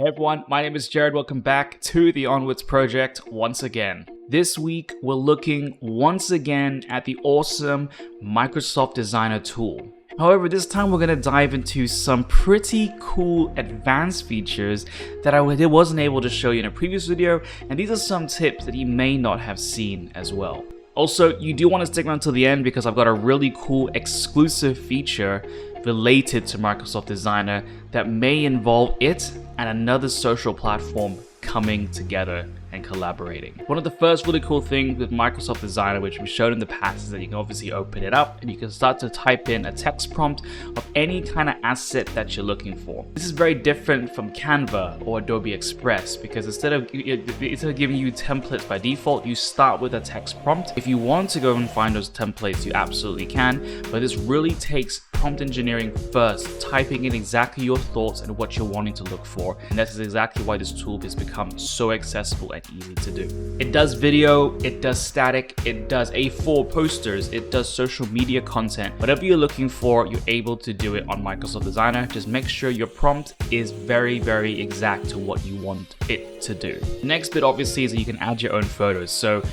Hey everyone, my name is Jared. Welcome back to the Onwards project once again. This week, we're looking once again at the awesome Microsoft Designer tool. However, this time we're going to dive into some pretty cool advanced features that I wasn't able to show you in a previous video, and these are some tips that you may not have seen as well. Also, you do want to stick around till the end because I've got a really cool exclusive feature related to Microsoft Designer that may involve it and another social platform coming together and collaborating. One of the first really cool things with Microsoft Designer, which we showed in the past, is that you can obviously open it up and you can start to type in a text prompt of any kind of asset that you're looking for. This is very different from Canva or Adobe Express because instead of giving you templates by default, you start with a text prompt. If you want to go and find those templates, you absolutely can, but this really takes prompt engineering first, typing in exactly your thoughts and what you're wanting to look for. And that is exactly why this tool has become so accessible and easy to do. It does video, it does static, it does A4 posters, it does social media content. Whatever you're looking for, you're able to do it on Microsoft Designer. Just make sure your prompt is very, very exact to what you want it to do. The next bit obviously is that you can add your own photos. So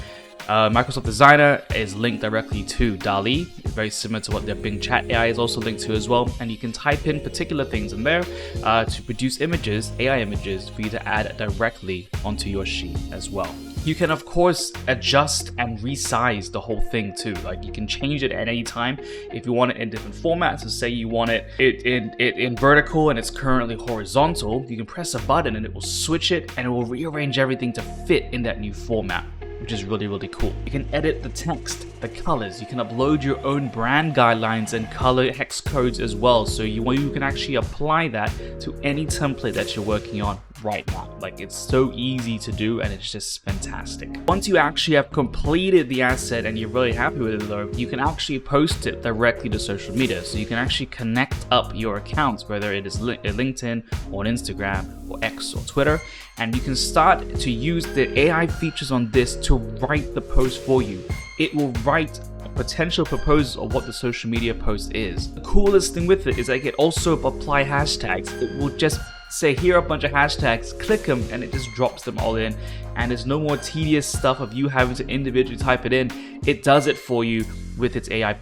Microsoft Designer is linked directly to DALL-E, very similar to what their Bing Chat AI is also linked to as well. And you can type in particular things in there to produce images, AI images, for you to add directly onto your sheet as well. You can of course adjust and resize the whole thing too. Like you can change it at any time if you want it in different formats. So say you want it in vertical and it's currently horizontal, you can press a button and it will switch it and it will rearrange everything to fit in that new format, which is really, really cool. You can edit the text, the colors, you can upload your own brand guidelines and color hex codes as well. So you can actually apply that to any template that you're working on right now. Like it's so easy to do and it's just fantastic. Once you actually have completed the asset and you're really happy with it though, you can actually post it directly to social media. So you can actually connect up your accounts, whether it is LinkedIn or Instagram or X or Twitter, and you can start to use the AI features on this to write the post for you. It will write a potential proposal of what the social media post is. The coolest thing with it is that it can also apply hashtags. It will just say, here are a bunch of hashtags, click them, and it just drops them all in. And there's no more tedious stuff of you having to individually type it in. It does it for you with its AI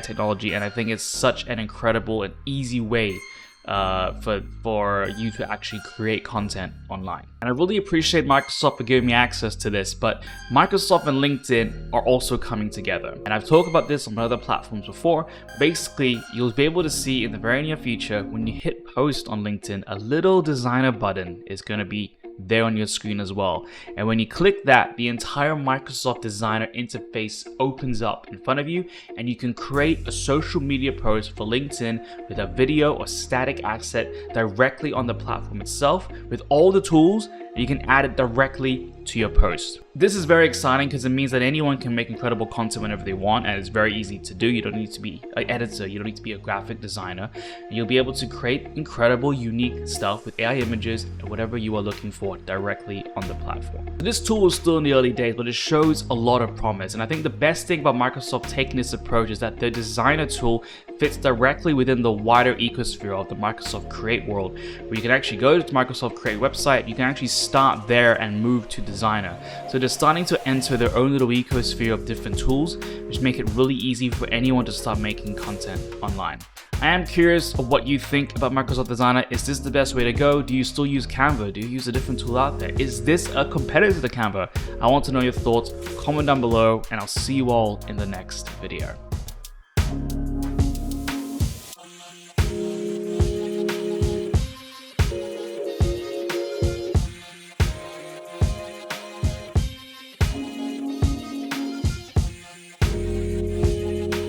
technology, and I think it's such an incredible and easy way for you to actually create content online. And I really appreciate Microsoft for giving me access to this, but Microsoft and LinkedIn are also coming together. And I've talked about this on other platforms before. Basically, you'll be able to see in the very near future, when you hit post on LinkedIn, a little designer button is going to be there on your screen as well. And when you click that, the entire Microsoft Designer interface opens up in front of you, and you can create a social media post for LinkedIn with a video or static asset directly on the platform itself with all the tools, and you can add it directly to your post. This is very exciting because it means that anyone can make incredible content whenever they want, and it's very easy to do. You don't need to be an editor, you don't need to be a graphic designer, and you'll be able to create incredible, unique stuff with AI images and whatever you are looking for directly on the platform. This tool is still in the early days, but it shows a lot of promise, and I think the best thing about Microsoft taking this approach is that their designer tool fits directly within the wider ecosphere of the Microsoft Create world, where you can actually go to the Microsoft Create website, you can actually start there and move to Designer. So they're starting to enter their own little ecosphere of different tools, which make it really easy for anyone to start making content online. I am curious of what you think about Microsoft Designer. Is this the best way to go? Do you still use Canva? Do you use a different tool out there? Is this a competitor to Canva? I want to know your thoughts. Comment down below, and I'll see you all in the next video.